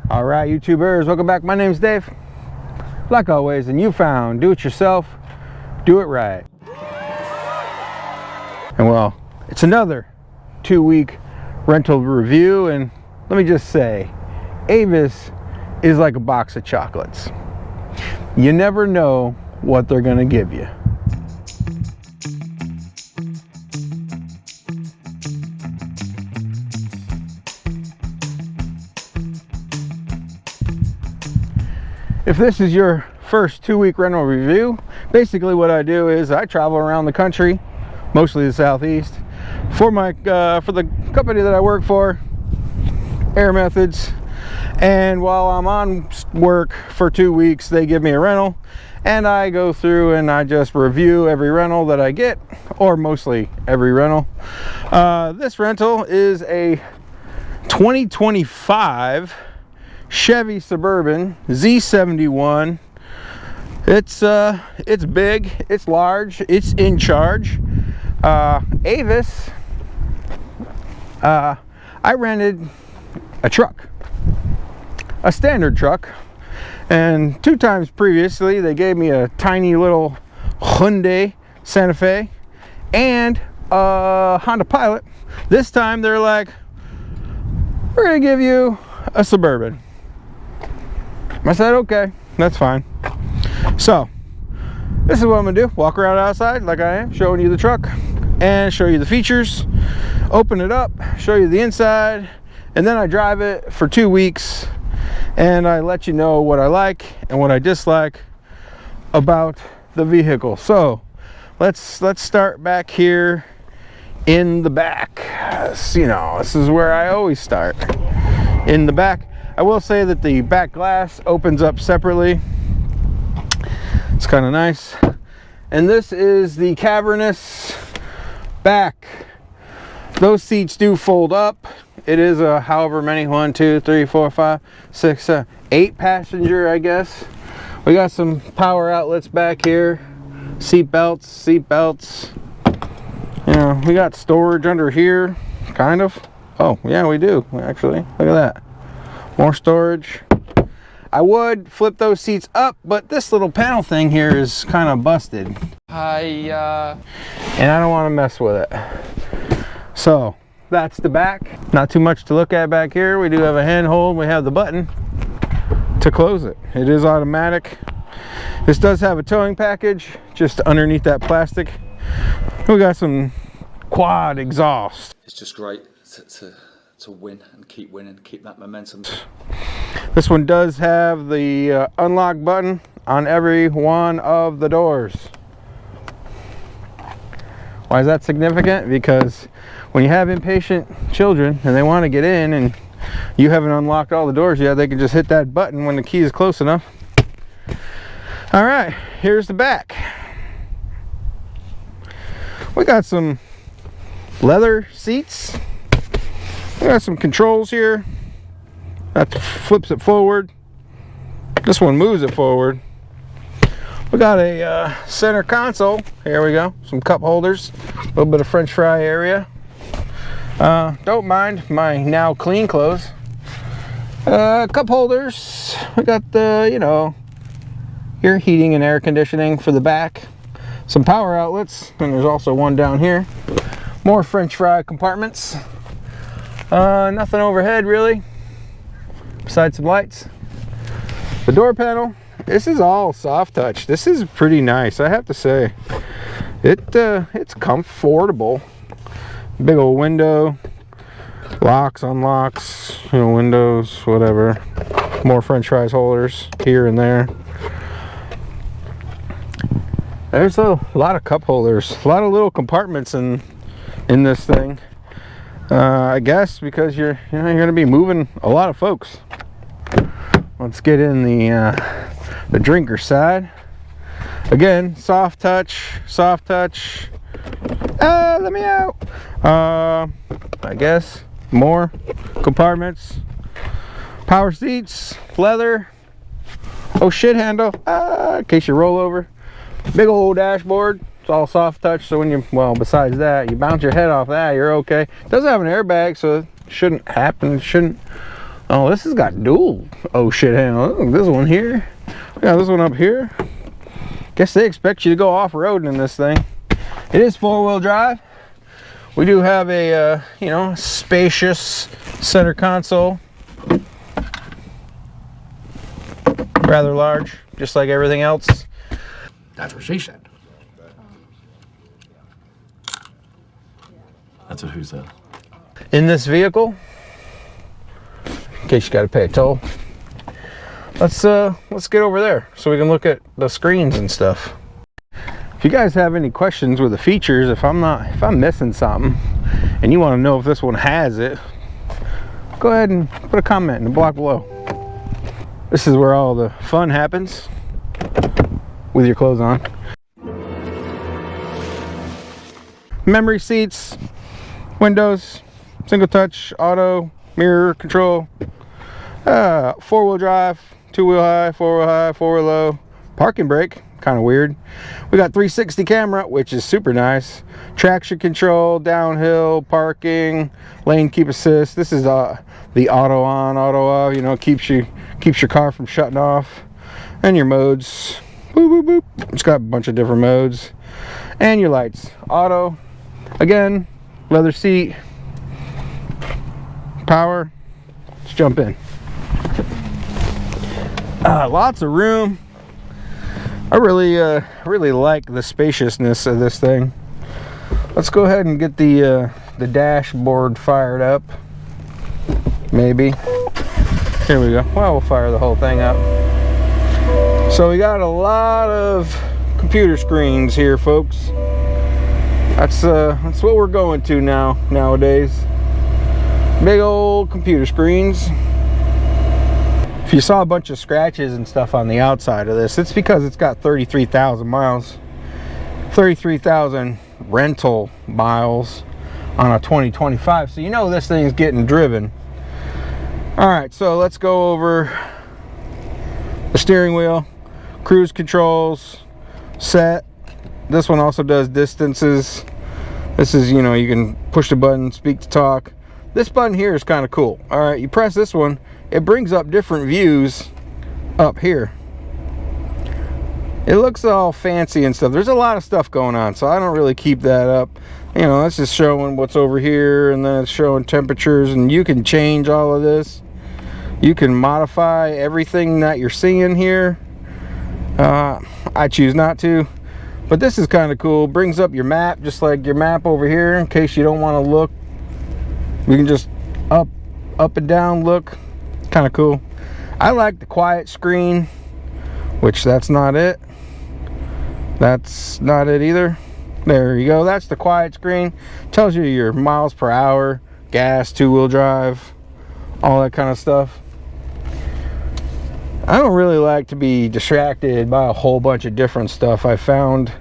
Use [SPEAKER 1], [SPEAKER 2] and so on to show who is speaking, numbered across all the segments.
[SPEAKER 1] All right, YouTubers, welcome back. My name's Dave. Like always, and you found do it yourself, do it right. And well, it's another 2-week rental review, and let me just say, Avis is like a box of chocolates. You never know what they're gonna give you. If this is your first 2-week rental review, basically what I do is I travel around the country, mostly the Southeast, for the company that I work for, Air Methods. And while I'm on work for 2 weeks, they give me a rental, and I go through and I just review every rental that I get, or mostly every rental. This rental is a 2025 Chevy Suburban Z71. It's big, it's large, it's in charge. Avis, I rented a truck, a standard truck, and 2 times previously they gave me a tiny little Hyundai Santa Fe and a Honda Pilot. This time they're like, we're gonna give you a Suburban. I said, okay, that's fine. So this is what I'm gonna do: walk around outside like I am, showing you the truck and show you the features, open it up, show you the inside, and then I drive it for 2 weeks and I let you know what I like and what I dislike about the vehicle. So let's start back here in the back. You know, this is where I always start, in the back. I will say that the back glass opens up separately. It's kind of nice. And this is the cavernous back. Those seats do fold up. It is a however many, 1, 2, 3, 4, 5, 6, 7, 8 passenger, I guess. We got some power outlets back here. Seat belts. You know, we got storage under here, kind of. Oh, yeah, we do, actually. Look at that. More storage. I would flip those seats up, but this little panel thing here is kind of busted. And I don't want to mess with it. So that's the back. Not too much to look at back here. We do have a handhold. We have the button to close it. It is automatic. This does have a towing package just underneath that plastic. We got some quad exhaust.
[SPEAKER 2] It's just great to win and keep winning, keep that momentum.
[SPEAKER 1] This one does have the unlock button on every one of the doors. Why is that significant? Because when you have impatient children and they want to get in and you haven't unlocked all the doors yet, they can just hit that button when the key is close enough. All right, here's the back. We got some leather seats. We got some controls here. That flips it forward. This one moves it forward. We got a center console. Here we go. Some cup holders. A little bit of French fry area. Don't mind my now clean clothes. Cup holders. We got the, you know, here, heating and air conditioning for the back. Some power outlets, and there's also one down here. More French fry compartments. Nothing overhead really, besides some lights. The door panel, this is all soft touch. This is pretty nice, I have to say. It's comfortable. Big old window, locks, unlocks, you know, windows, whatever. More French fries holders here and there. There's a lot of cup holders, a lot of little compartments in this thing. I guess because you're going to be moving a lot of folks. Let's get in the drinker side. Again, soft touch. Let me out. I guess more compartments, power seats, leather. Oh shit, handle. In case you roll over. Big old dashboard. It's all soft touch, so when you, well, besides that, you bounce your head off that, you're okay. It does have an airbag, so it shouldn't happen. It shouldn't Oh, this has got dual oh shit handle. Look, this one here. We got this one up here. Guess they expect you to go off-roading in this thing. It is 4-wheel drive. We do have a you know, spacious center console. Rather large, just like everything else.
[SPEAKER 3] That's what she said. That's what who said.
[SPEAKER 1] In this vehicle, in case you got to pay a toll, let's get over there so we can look at the screens and stuff. If you guys have any questions with the features, if I'm missing something and you want to know if this one has it, go ahead and put a comment in the block below. This is where all the fun happens with your clothes on. Memory seats, windows, single touch, auto, mirror control, 4-wheel drive, 2-wheel high, 4-wheel high, 4-wheel low, parking brake, kind of weird. We got 360 camera, which is super nice. Traction control, downhill, parking, lane keep assist. This is the auto on, auto off, you know, keeps your car from shutting off. And your modes, boop, boop, boop. It's got a bunch of different modes. And your lights, auto, again, leather seat, power. Let's jump in. Lots of room. I really like the spaciousness of this thing. Let's go ahead and get the dashboard fired up. Maybe. Here we go. Well, we'll fire the whole thing up. So we got a lot of computer screens here, folks. That's what we're going to nowadays. Big old computer screens. If you saw a bunch of scratches and stuff on the outside of this, it's because it's got 33,000 miles. 33,000 rental miles on a 2025. So you know this thing's getting driven. Alright, so let's go over the steering wheel, cruise controls, set. This one also does distances. This is, you know, you can push the button, speak to talk. This button here is kind of cool. Alright, you press this one, it brings up different views up here. It looks all fancy and stuff. There's a lot of stuff going on, so I don't really keep that up. You know, that's just showing what's over here, and then it's showing temperatures, and you can change all of this. You can modify everything that you're seeing here. I choose not to, but this is kind of cool. Brings up your map, just like your map over here, in case you don't want to look. You can just up and down look. Kind of cool. I like the quiet screen, which that's not it. That's not it either. There you go. That's the quiet screen. Tells you your miles per hour, gas, 2-wheel drive, all that kind of stuff. I don't really like to be distracted by a whole bunch of different stuff. I found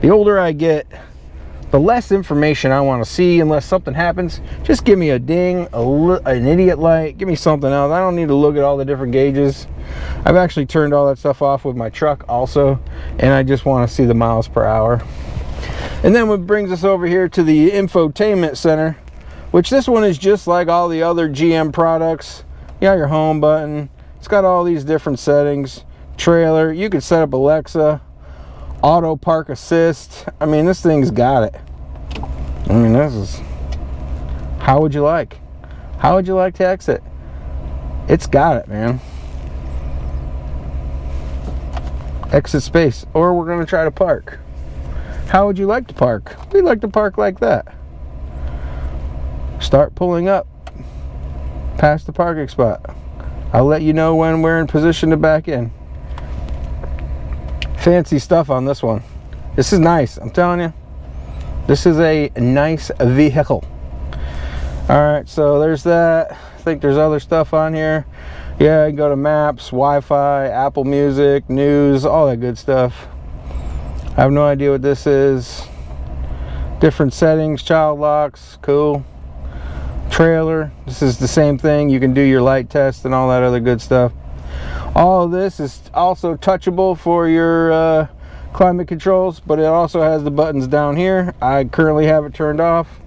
[SPEAKER 1] the older I get, the less information I want to see unless something happens. Just give me a ding, an idiot light, give me something else. I don't need to look at all the different gauges. I've actually turned all that stuff off with my truck also, and I just want to see the miles per hour. And then what brings us over here to the infotainment center, which this one is just like all the other GM products. You got your home button. It's got all these different settings. Trailer, you can set up Alexa, auto park assist. I mean, this thing's got it. I mean, this is, how would you like to exit? It's got it, man. Exit space, or we're gonna try to park. How would you like to park? We like to park like that. Start pulling up past the parking spot. I'll let you know when we're in position to back in. Fancy stuff on this one. This is nice, I'm telling you. This is a nice vehicle. Alright, so there's that. I think there's other stuff on here. Yeah, you can go to maps, Wi-Fi, Apple Music, news, all that good stuff. I have no idea what this is. Different settings, child locks, cool. Trailer, this is the same thing. You can do your light test and all that other good stuff. All of this is also touchable for your climate controls, but it also has the buttons down here. I currently have it turned off.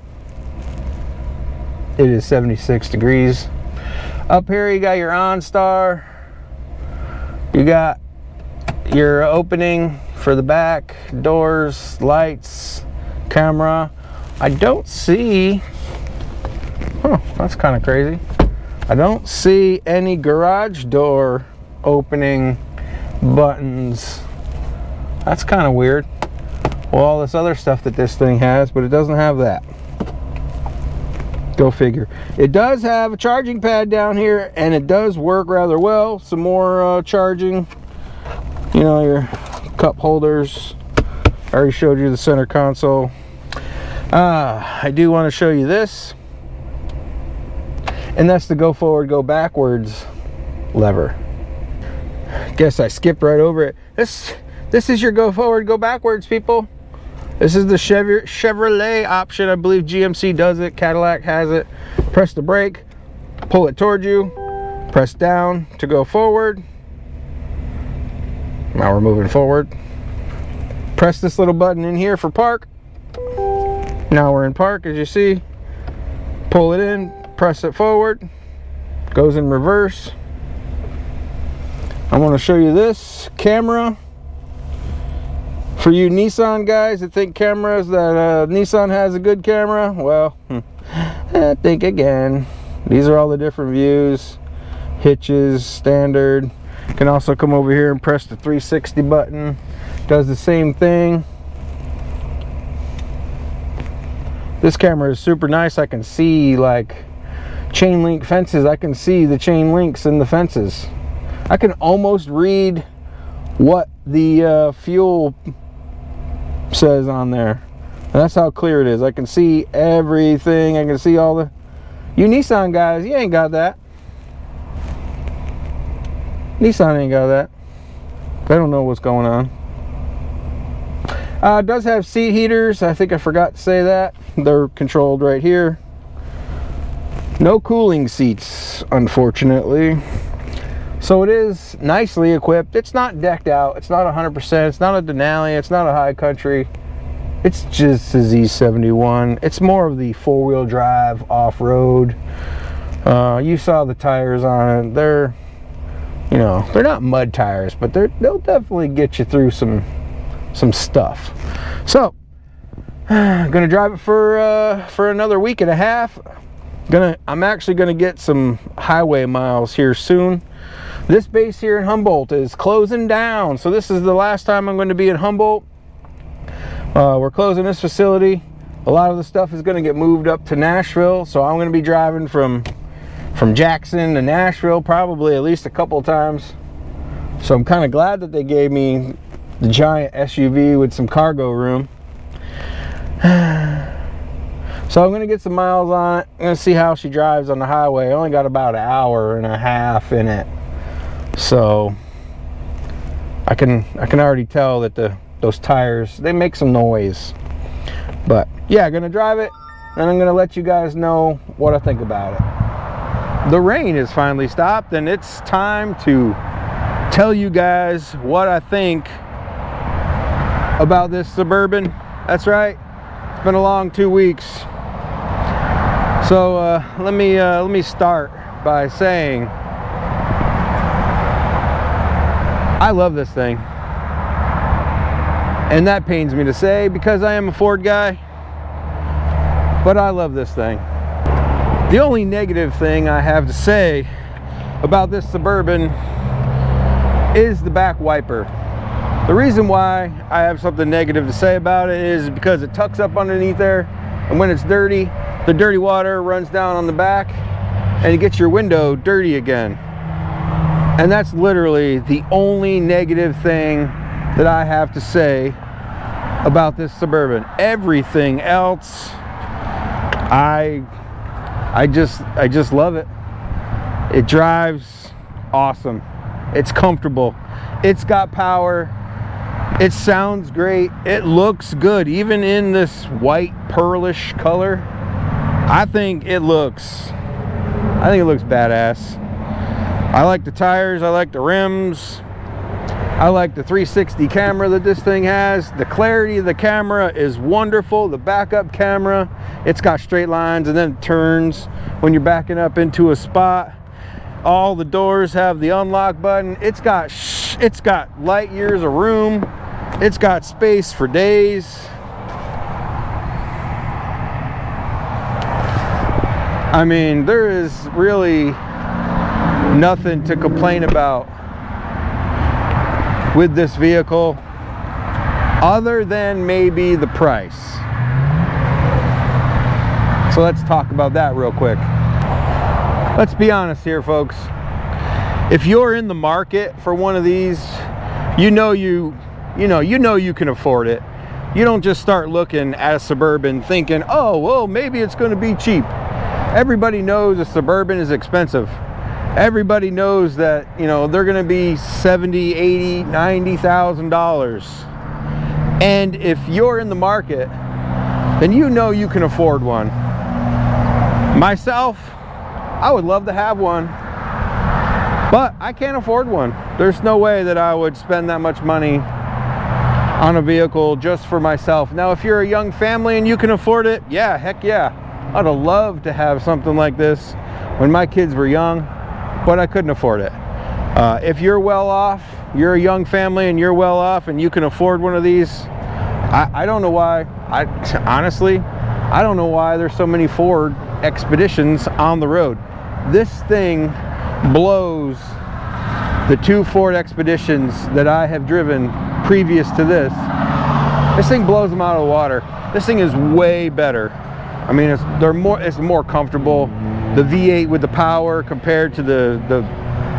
[SPEAKER 1] It is 76 degrees. Up here you got your OnStar. You got your opening for the back, doors, lights, camera. I don't see, oh, that's kind of crazy. I don't see any garage door opening buttons. That's kind of weird. Well, all this other stuff that this thing has, but it doesn't have that. Go figure. It does have a charging pad down here, and it does work rather well. Some more charging. You know, your cup holders. I already showed you the center console. I do want to show you this, and that's the go forward, go backwards lever. Guess I skipped right over it. This is your go forward, go backwards, people. This is the Chevrolet option. I believe GMC does it, Cadillac has it. Press the brake, pull it towards you, press down to go forward. Now we're moving forward. Press this little button in here for park. Now we're in park, as you see. Pull it in, press it forward, goes in reverse. I want to show you this camera. For you Nissan guys that think cameras, that Nissan has a good camera, well, think again. These are all the different views, hitches, standard. You can also come over here and press the 360 button. Does the same thing. This camera is super nice. I can see like chain link fences. I can see the chain links in the fences. I can almost read what the fuel says on there. And that's how clear it is. I can see everything. I can see all the... You Nissan guys, you ain't got that. Nissan ain't got that. They don't know what's going on. It does have seat heaters. I think I forgot to say that. They're controlled right here. No cooling seats, unfortunately. So it is nicely equipped. It's not decked out. It's not 100%. It's not a Denali. It's not a High Country. It's just a Z71. It's more of the four-wheel drive off-road. You saw the tires on it. They're, you know, they're not mud tires, but they'll definitely get you through some stuff. So I'm gonna drive it for another week and a half. I'm actually gonna get some highway miles here soon. This base here in Humboldt is closing down, so this is the last time I'm going to be in Humboldt. We're closing this facility. A lot of the stuff is going to get moved up to Nashville, so I'm going to be driving from Jackson to Nashville probably at least a couple of times. So I'm kind of glad that they gave me the giant SUV with some cargo room. So I'm going to get some miles on it. I'm going to see how she drives on the highway. I only got about an hour and a half in it. So I can already tell that those tires, they make some noise. But yeah, I'm gonna drive it and I'm gonna let you guys know what I think about it. The rain has finally stopped and it's time to tell you guys what I think about this Suburban. That's right, it's been a long 2 weeks. So let me start by saying I love this thing, and that pains me to say because I am a Ford guy, but I love this thing. The only negative thing I have to say about this Suburban is the back wiper. The reason why I have something negative to say about it is because it tucks up underneath there, and when it's dirty, the dirty water runs down on the back and it gets your window dirty again. And that's literally the only negative thing that I have to say about this Suburban. Everything else, I just love it. It drives awesome. It's comfortable. It's got power. It sounds great. It looks good, even in this white pearlish color. I think it looks badass. I like the tires, I like the rims, I like the 360 camera that this thing has. The clarity of the camera is wonderful. The backup camera, it's got straight lines and then it turns when you're backing up into a spot. All the doors have the unlock button. It's got light years of room. It's got space for days. I mean, there is really nothing to complain about with this vehicle other than maybe the price. So let's talk about that real quick. Let's be honest here, folks. If you're in the market for one of these, you know you can afford it. You don't just start looking at a Suburban thinking, oh, well, maybe it's going to be cheap. Everybody knows a Suburban is expensive. Everybody knows that, you know, they're going to be $70,000, $80,000, $90,000. And if you're in the market, then you know you can afford one. Myself, I would love to have one, but I can't afford one. There's no way that I would spend that much money on a vehicle just for myself. Now, if you're a young family and you can afford it, yeah, heck yeah. I'd have loved to have something like this when my kids were young, but I couldn't afford it. If you're well off, you're a young family and you're well off and you can afford one of these, I don't know why. Honestly, I don't know why there's so many Ford Expeditions on the road. This thing blows the 2 Ford Expeditions that I have driven previous to this. This thing blows them out of the water. This thing is way better. I mean, it's more comfortable. The V8 with the power compared to the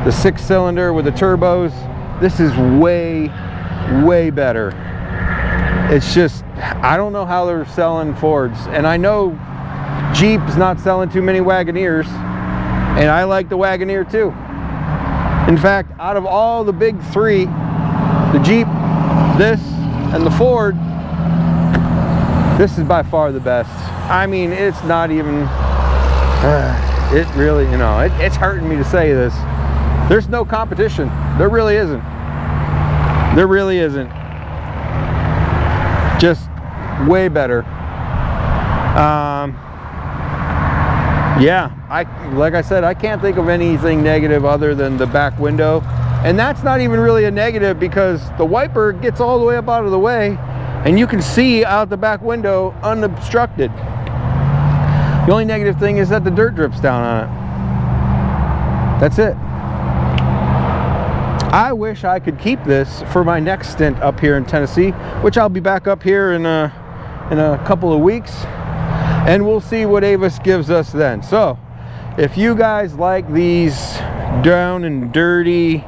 [SPEAKER 1] 6-cylinder with the turbos. This is way better. It's just, I don't know how they're selling Fords. And I know Jeep's not selling too many Wagoneers. And I like the Wagoneer too. In fact, out of all the big three, the Jeep, this, and the Ford, this is by far the best. I mean, it's not even, it really, you know, it's hurting me to say this. There's no competition. There really isn't. There really isn't. Just way better. Yeah, like I said, I can't think of anything negative other than the back window. And that's not even really a negative because the wiper gets all the way up out of the way and you can see out the back window unobstructed. The only negative thing is that the dirt drips down on it. That's it. I wish I could keep this for my next stint up here in Tennessee, which I'll be back up here in a couple of weeks, and we'll see what Avis gives us then. So if you guys like these down and dirty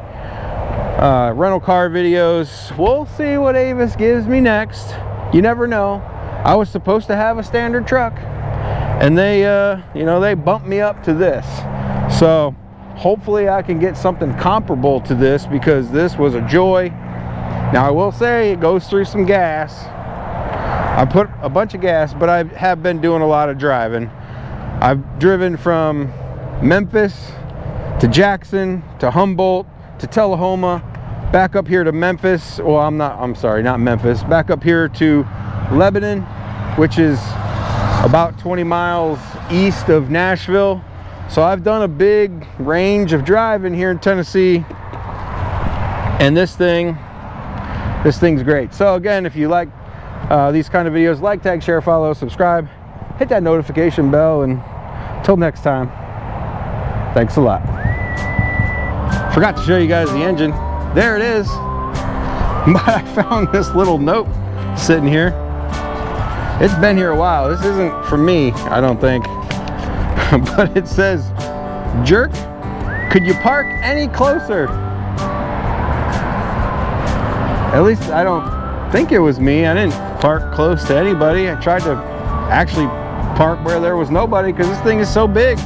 [SPEAKER 1] rental car videos, we'll see what Avis gives me next. You never know. I was supposed to have a standard truck, and they you know, they bumped me up to this. So hopefully I can get something comparable to this, because this was a joy. Now I will say it goes through some gas. I put a bunch of gas, but I have been doing a lot of driving. I've driven from Memphis to Jackson to Humboldt to Tullahoma, back up here to Memphis. Well, I'm sorry, not Memphis. Back up here to Lebanon, which is about 20 miles east of Nashville. So I've done a big range of driving here in Tennessee, and this thing's great. So again, if you like these kind of videos, like, tag, share, follow, subscribe, hit that notification bell, and until next time, thanks a lot. Forgot to show you guys the engine. There it is. But I found this little note sitting here. It's been here a while. This isn't for me, I don't think. But it says, "Jerk, could you park any closer?" At least I don't think it was me. I didn't park close to anybody. I tried to actually park where there was nobody because this thing is so big.